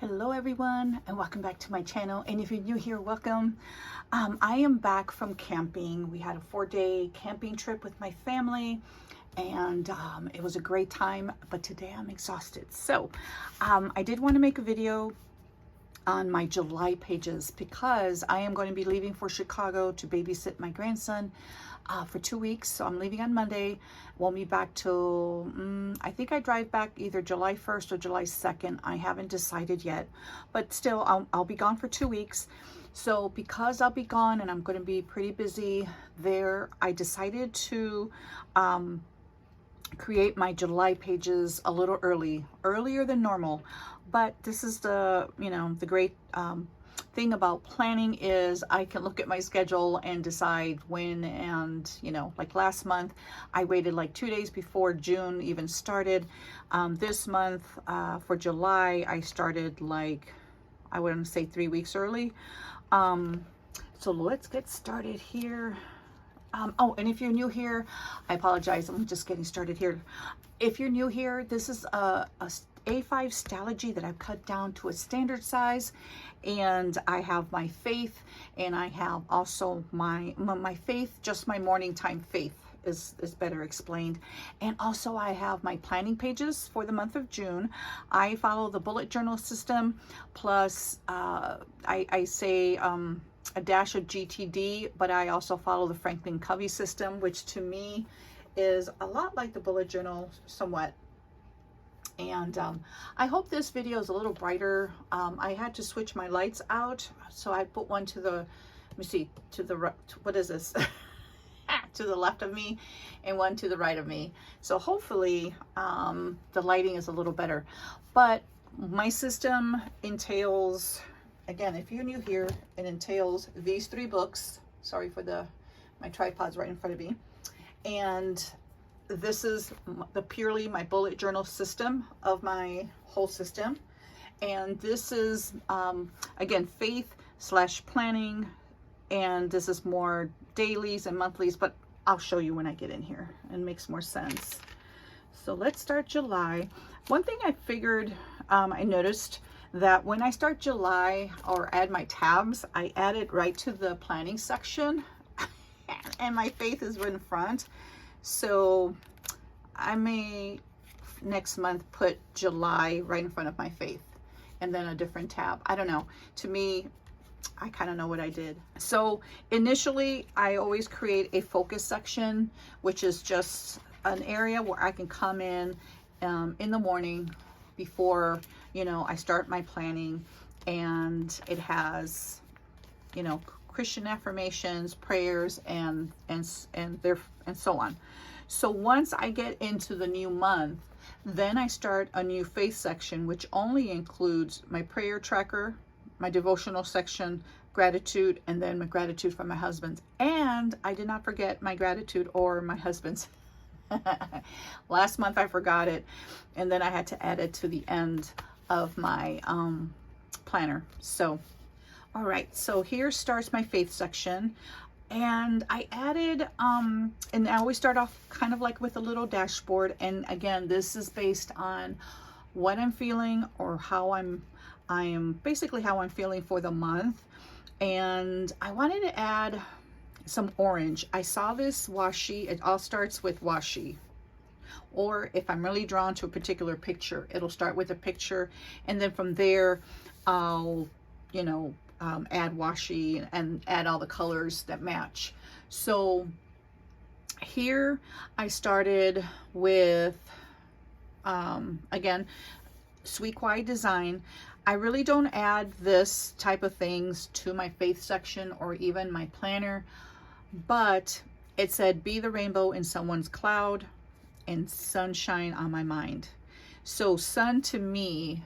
Hello everyone, and welcome back to my channel. And if you're new here, welcome. I am back from camping. We had a 4-day camping trip with my family, and it was a great time, but today I'm exhausted. So I did want to make a video on my July pages because I am going to be leaving for Chicago to babysit my grandson for 2 weeks. So I'm leaving on Monday. Won't be back till I think I drive back either July 1st or July 2nd. I haven't decided yet, but still I'll be gone for 2 weeks. So because I'll be gone and I'm going to be pretty busy there, I decided to create my July pages a little earlier than normal. But this is the the great thing about planning is I can look at my schedule and decide when. And like last month I waited like 2 days before June even started. This month for July I started like, I wouldn't say 3 weeks early. So let's get started here. Oh, and if you're new here, I apologize, I'm just getting started here. If you're new here, this is a A5 Stalogy that I've cut down to a standard size, and I have my faith, and I have also my faith, just my morning time faith is better explained. And also I have my planning pages for the month of June. I follow the bullet journal system, plus I say a dash of GTD, but I also follow the Franklin Covey system, which to me is a lot like the bullet journal somewhat. And I hope this video is a little brighter. I had to switch my lights out, so I put one to the, let me see, to the right, what is this? To the left of me, and one to the right of me. So hopefully the lighting is a little better. But my system entails, again, if you're new here, it entails these 3 books. Sorry for my tripod's right in front of me. And this is purely my bullet journal system of my whole system. And this is, again, faith / planning. And this is more dailies and monthlies, but I'll show you when I get in here and it makes more sense. So let's start July. One thing I figured, I noticed that when I start July or add my tabs, I add it right to the planning section and my faith is in front. So I may next month put July right in front of my faith and then a different tab. I don't know. To me, I kind of know what I did. So initially I always create a focus section, which is just an area where I can come in the morning before I start my planning, and it has Christian affirmations, prayers, and so on. So once I get into the new month, then I start a new faith section, which only includes my prayer tracker, my devotional section, gratitude, and then my gratitude for my husband. And I did not forget my gratitude or my husband's. Last month I forgot it, and then I had to add it to the end of my planner. So all right, so here starts my faith section. And I added and I always start off kind of like with a little dashboard. And again, this is based on what I'm feeling, or how I am basically how I'm feeling for the month. And I wanted to add some orange. I saw this washi. It all starts with washi. Or if I'm really drawn to a particular picture, it'll start with a picture, and then from there I'll add washi and add all the colors that match. So here I started with again, Sweet Quiet Design. I really don't add this type of things to my faith section or even my planner, but it said, be the rainbow in someone's cloud and sunshine on my mind. So sun to me,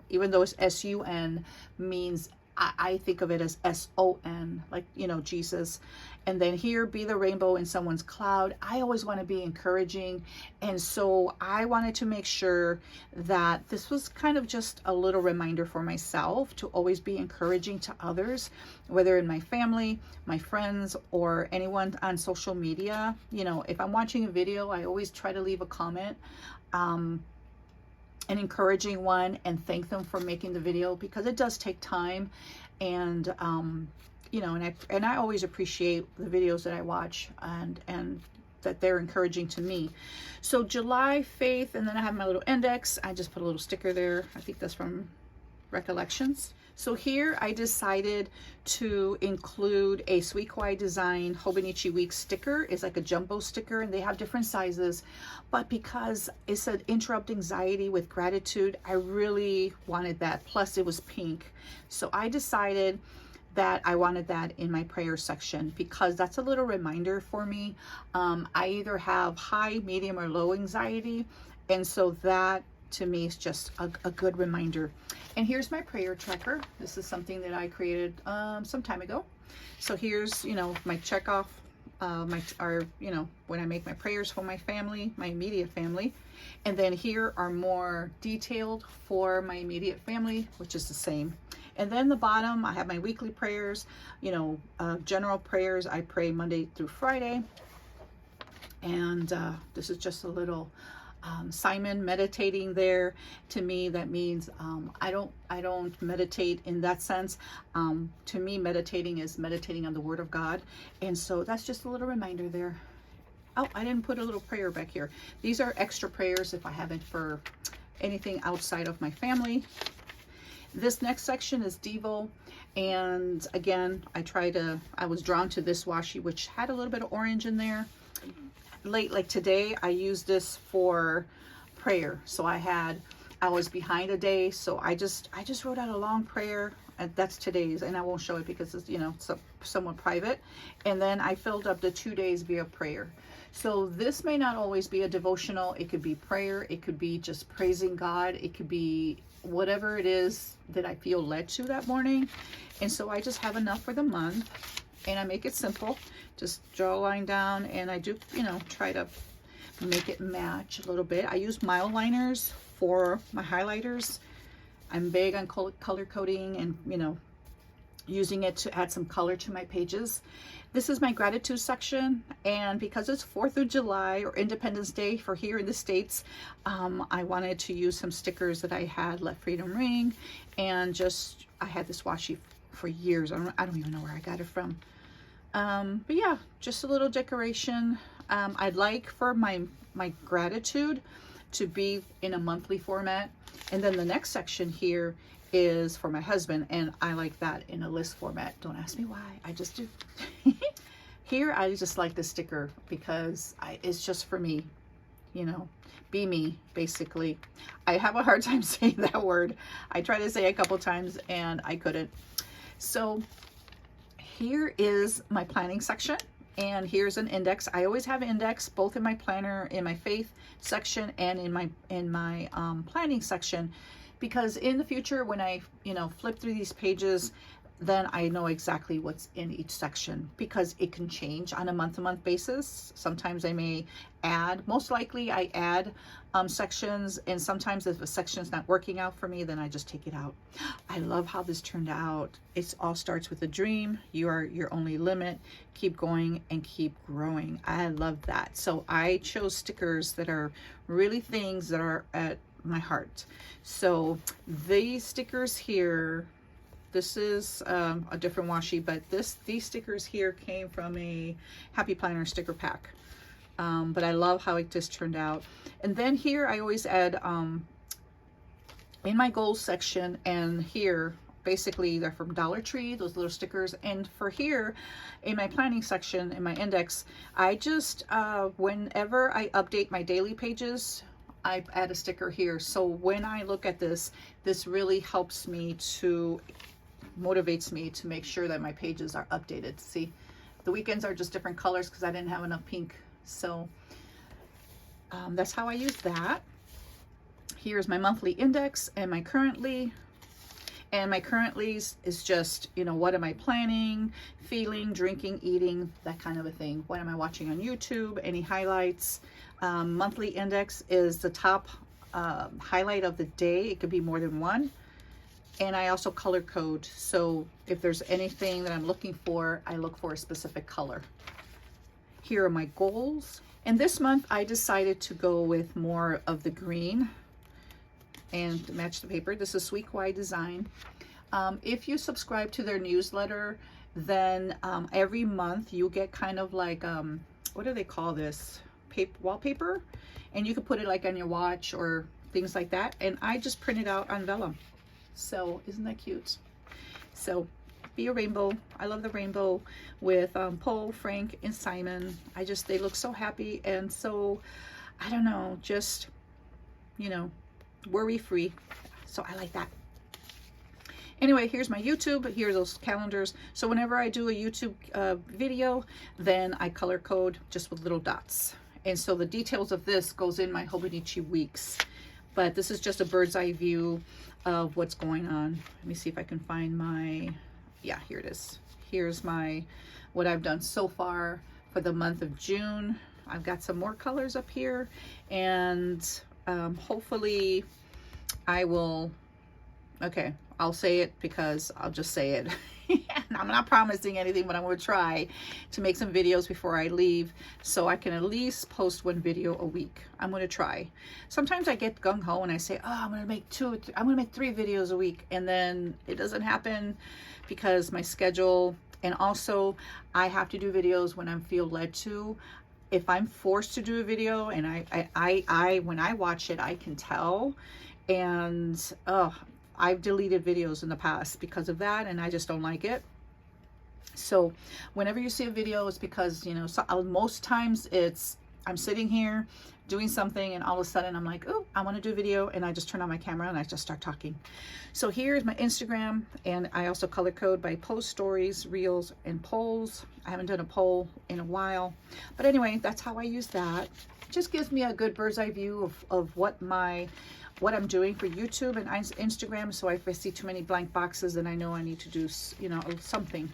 even though it's S-U-N, means I think of it as S-O-N, like, Jesus. And then here, be the rainbow in someone's cloud. I always want to be encouraging. And so I wanted to make sure that this was kind of just a little reminder for myself to always be encouraging to others, whether in my family, my friends, or anyone on social media. If I'm watching a video, I always try to leave a comment. an encouraging one and thank them for making the video, because it does take time. And you know, and I always appreciate the videos that I watch, and that they're encouraging to me. So July Faith, and then I have my little index. I just put a little sticker there. I think that's from Recollections. So here I decided to include a Sweet Kawaii Design Hobonichi Week sticker. It's like a jumbo sticker, and they have different sizes. But because it said interrupt anxiety with gratitude, I really wanted that. Plus it was pink. So I decided that I wanted that in my prayer section, because that's a little reminder for me. I either have high, medium, or low anxiety. And so that to me is just a good reminder. And here's my prayer tracker. This is something that I created some time ago. So here's, you know, my check off, you know, when I make my prayers for my family, my immediate family. And then here are more detailed for my immediate family, which is the same. And then the bottom, I have my weekly prayers, you know, general prayers. I pray Monday through Friday. And this is just a little Simon meditating there. To me, that means I don't meditate in that sense. To me, meditating is meditating on the Word of God. And so that's just a little reminder there. Oh, I didn't put a little prayer back here. These are extra prayers if I haven't for anything outside of my family. This next section is Devo. And again, I was drawn to this washi, which had a little bit of orange in there. Like today, I used this for prayer. So I was behind a day, so I just wrote out a long prayer, and that's today's, and I won't show it because it's, you know, somewhat private. And then I filled up the 2 days via prayer. So this may not always be a devotional. It could be prayer. It could be just praising God. It could be whatever it is that I feel led to that morning. And so I just have enough for the month, and I make it simple. Just draw a line down, and I do, you know, try to make it match a little bit. I use mild liners for my highlighters. I'm big on color coding and, you know, using it to add some color to my pages. This is my gratitude section, and because it's 4th of July or Independence Day for here in the States, I wanted to use some stickers that I had, Let Freedom Ring, and just, I had this washi for years. I don't even know where I got it from. But yeah, just a little decoration. I'd like for my gratitude to be in a monthly format. And then the next section here is for my husband, and I like that in a list format. Don't ask me why, I just do. Here, I just like the sticker because it's just for me, you know, be me, basically. I have a hard time saying that word. I tried to say it a couple times and I couldn't. So here is my planning section, and here's an index. I always have an index both in my planner, in my faith section, and in my planning section, because in the future when I, you know, flip through these pages, then I know exactly what's in each section, because it can change on a month-to-month basis. Sometimes I may add, most likely I add sections, and sometimes if a section's not working out for me, then I just take it out. I love how this turned out. It all starts with a dream. You are your only limit. Keep going and keep growing. I love that. So I chose stickers that are really things that are at my heart. So these stickers here, this is a different washi, but these stickers here came from a Happy Planner sticker pack. But I love how it just turned out. And then here I always add in my goals section, and here basically they're from Dollar Tree, those little stickers. And for here in my planning section, in my index, I just whenever I update my daily pages, I add a sticker here. So when I look at this really helps me to, motivates me to make sure that my pages are updated. See, the weekends are just different colors because I didn't have enough pink. So that's how I use that. Here's my monthly index and my currently. And my currently's is just, you know, what am I planning, feeling, drinking, eating, that kind of a thing. What am I watching on YouTube? Any highlights? Monthly index is the top highlight of the day. It could be more than one. And I also color code. So if there's anything that I'm looking for, I look for a specific color. Here are my goals. And this month I decided to go with more of the green and match the paper. This is Sweet Kawaii Design. If you subscribe to their newsletter, then every month you get kind of like, what do they call this? Wallpaper, and you can put it like on your watch or things like that. And I just print it out on vellum. So isn't that cute? So Be a Rainbow. I love the rainbow with Paul, Frank, and Simon. They look so happy and so, I don't know, just, you know, worry free. So I like that. Anyway, here's my YouTube. Here are those calendars. So whenever I do a YouTube video, then I color code just with little dots. And so the details of this goes in my Hobonichi weeks. But this is just a bird's eye view of what's going on. Let me see if I can find my, yeah, here it is. Here's what I've done so far for the month of June. I've got some more colors up here, and hopefully I will, okay, I'll say it because I'll just say it. I'm not promising anything, but I'm going to try to make some videos before I leave so I can at least post 1 video a week. I'm going to try. Sometimes I get gung-ho and I say, oh, I'm going to make 3 videos a week, and then it doesn't happen because my schedule, and also I have to do videos when I feel led to. If I'm forced to do a video and when I watch it, I can tell, and I've deleted videos in the past because of that, and I just don't like it. So whenever you see a video, it's because, you know, most times it's I'm sitting here doing something and all of a sudden I'm like, oh, I want to do a video, and I just turn on my camera and I just start talking. So here's my Instagram, and I also color code by post, stories, reels, and polls. I haven't done a poll in a while, but anyway, that's how I use that. It just gives me a good bird's eye view of what I'm doing for YouTube and Instagram. So if I see too many blank boxes, then I know I need to do, you know, something.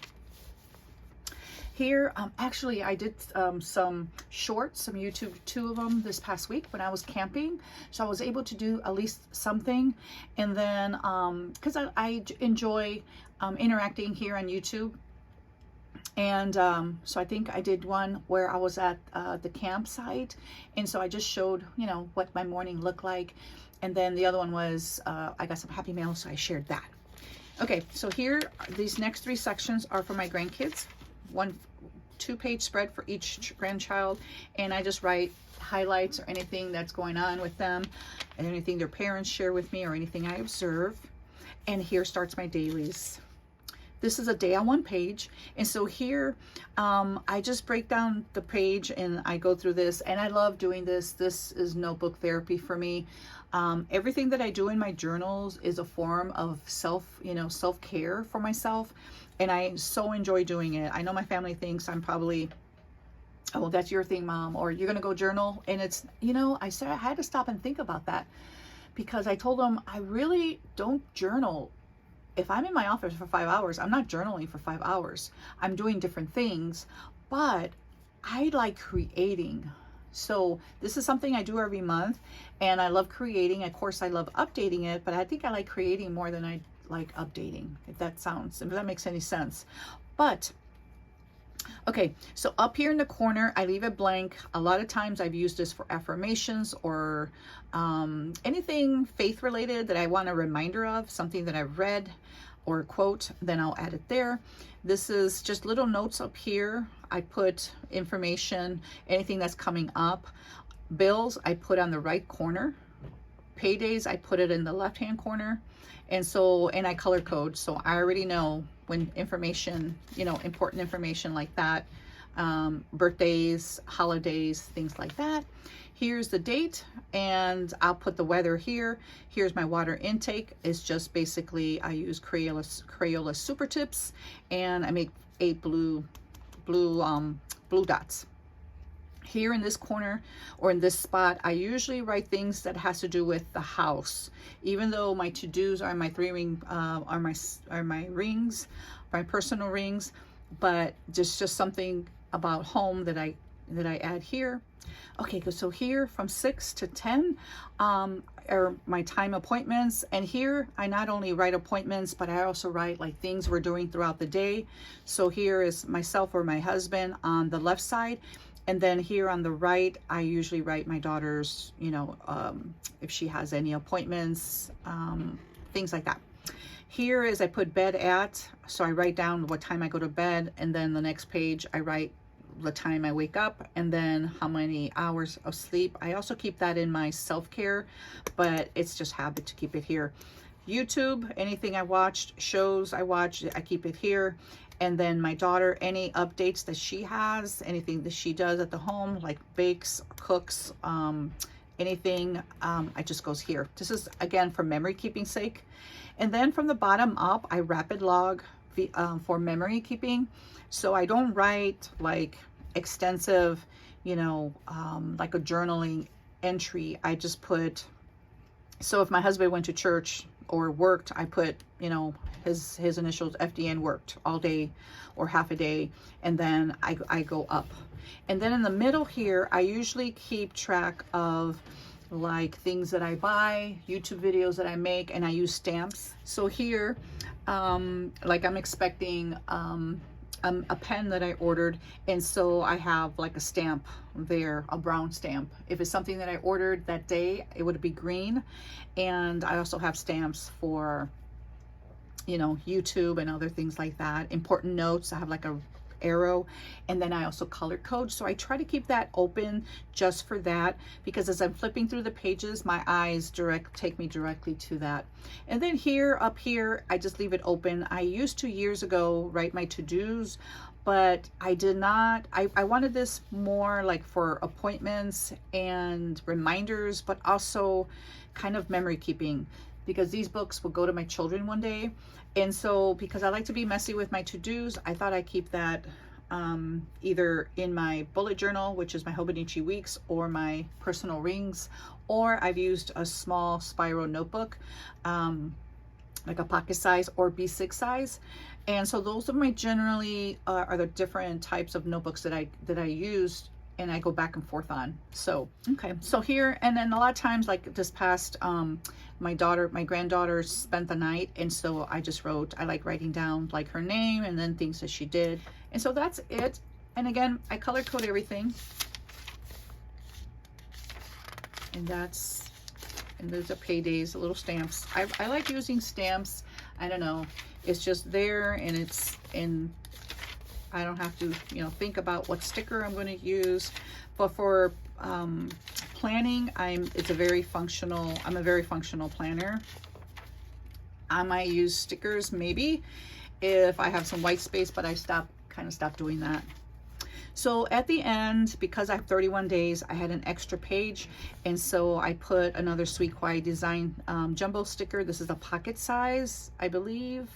Here, actually, I did some shorts, some YouTube, 2 of them this past week when I was camping. So I was able to do at least something. And then, because I enjoy interacting here on YouTube. And so I think I did one where I was at the campsite. And so I just showed, you know, what my morning looked like. And then the other one was, I got some happy mail, so I shared that. Okay, so here, these next 3 sections are for my grandkids. 2-page spread for each grandchild, and I just write highlights or anything that's going on with them, and anything their parents share with me, or anything I observe. And here starts my dailies. This is a day on 1 page, and so here I just break down the page and I go through this, and I love doing this. This is notebook therapy for me. Everything that I do in my journals is a form of self-care for myself, and I so enjoy doing it. I know my family thinks I'm probably, oh, that's your thing, Mom, or you're gonna go journal, and it's, you know, I had to stop and think about that, because I told them I really don't journal. If I'm in my office for 5 hours, I'm not journaling for 5 hours. I'm doing different things, but I like creating. So this is something I do every month, and I love creating. Of course, I love updating it, but I think I like creating more than I like updating, if that makes any sense. But okay, so up here in the corner, I leave it blank. A lot of times I've used this for affirmations or anything faith related that I want a reminder of, something that I've read or a quote, then I'll add it there. This is just little notes up here. I put information, anything that's coming up. Bills, I put on the right corner. Paydays, I put it in the left-hand corner. And I color code, so I already know when information, you know, important information like that, birthdays, holidays, things like that. Here's the date, and I'll put the weather here. Here's my water intake. It's just basically, I use Crayola Super Tips, and I make 8 blue dots. Here in this corner or in this spot, I usually write things that has to do with the house, even though my to-dos are my 3 ring, are my rings, my personal rings, but just something about home that I add here. Okay, so here from 6 to 10 are my time appointments, and here I not only write appointments, but I also write like things we're doing throughout the day. So here is myself or my husband on the left side, And then here on the right, I usually write my daughter's, you know, if she has any appointments, things like that. Here is I put bed at, so I write down what time I go to bed, and then the next page I write the time I wake up, and then how many hours of sleep. I also keep that in my self-care, but it's just habit to keep it here. YouTube, anything I watched, shows I watched, I keep it here. And then my daughter, any updates that she has, anything that she does at the home, like bakes, cooks, anything, it just goes here. This is, again, for memory keeping sake. And then from the bottom up, I rapid log for memory keeping. So I don't write like extensive, you know, like a journaling entry. I just put, so if my husband went to church or worked, I put, you know, his initials, FDN, worked all day or half a day, and then I go up. And then in the middle here, I usually keep track of like things that I buy, YouTube videos that I make, and I use stamps. So here, like I'm expecting a pen that I ordered, and so I have like a stamp there, a brown stamp. If it's something that I ordered that day, it would be green. And I also have stamps for, you know, YouTube and other things like that. Important notes, I have like a arrow, and then I also color code. So I try to keep that open just for that, because as I'm flipping through the pages, my eyes take me directly to that. And then here, up here, I just leave it open. I used to years ago write my to-dos, but I did not. I wanted this more like for appointments and reminders, but also kind of memory keeping, because these books will go to my children one day. And so because I like to be messy with my to-dos, I thought I'd keep that either in my bullet journal, which is my Hobonichi Weeks, or my personal rings, or I've used a small spiral notebook, like a pocket size or B6 size. And so those are my generally are the different types of notebooks that I used and I go back and forth on. So, okay, so here, and then a lot of times, like this past, my granddaughter spent the night, and so I just wrote, I like writing down like her name and then things that she did. And so that's it. And again, I color code everything. And those are paydays, little stamps. I like using stamps. I don't know, it's just there, and I don't have to, you know, think about what sticker I'm going to use. But for planning, I'm a very functional planner. I might use stickers maybe if I have some white space, but I kind of stopped doing that. So at the end, because I have 31 days, I had an extra page, and so I put another Sweet Quiet Design jumbo sticker. This is a pocket size, I believe.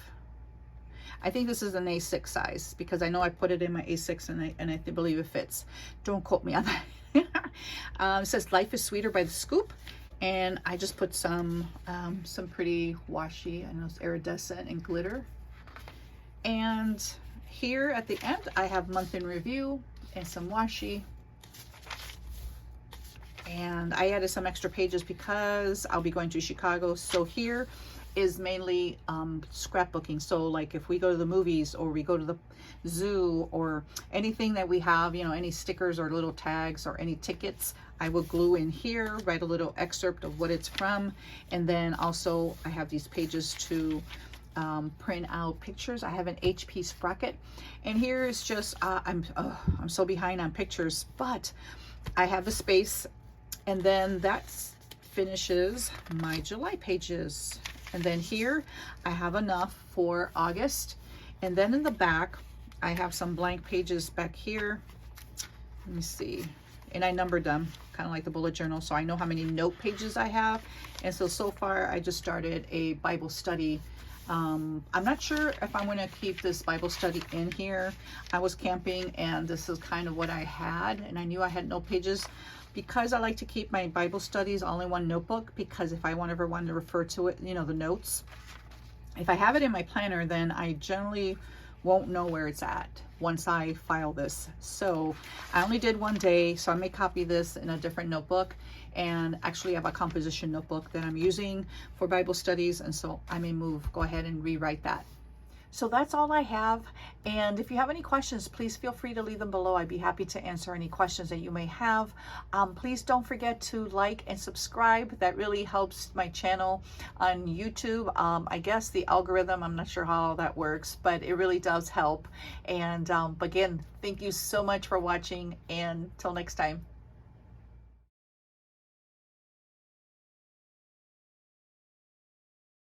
I think this is an A6 size, because I know I put it in my A6 and I believe it fits. Don't quote me on that. It says Life is Sweeter by The Scoop, and I just put some pretty washi, I know it's iridescent and glitter. And here at the end, I have month in review and some washi. And I added some extra pages because I'll be going to Chicago. So here is mainly scrapbooking. So like if we go to the movies or we go to the zoo or anything that we have, you know, any stickers or little tags or any tickets, I will glue in here, write a little excerpt of what it's from. And then also I have these pages to print out pictures. I have an HP sprocket, and here is just I'm so behind on pictures, but I have the space. And then that finishes my July pages. And then here I have enough for August. And then in the back, I have some blank pages back here. Let me see. And I numbered them, kind of like the bullet journal, so I know how many note pages I have. And so far, I just started a Bible study. I'm not sure if I'm going to keep this Bible study in here. I was camping, and this is kind of what I had, and I knew I had note pages, because I like to keep my Bible studies all in one notebook, because if I ever want to refer to it, you know, the notes, if I have it in my planner, then I generally won't know where it's at once I file this. So I only did one day, so I may copy this in a different notebook, and actually I have a composition notebook that I'm using for Bible studies, and so I may go ahead and rewrite that. So that's all I have. And if you have any questions, please feel free to leave them below. I'd be happy to answer any questions that you may have. Please don't forget to like and subscribe. That really helps my channel on YouTube. I guess the algorithm, I'm not sure how that works, but it really does help. And again, thank you so much for watching, and till next time.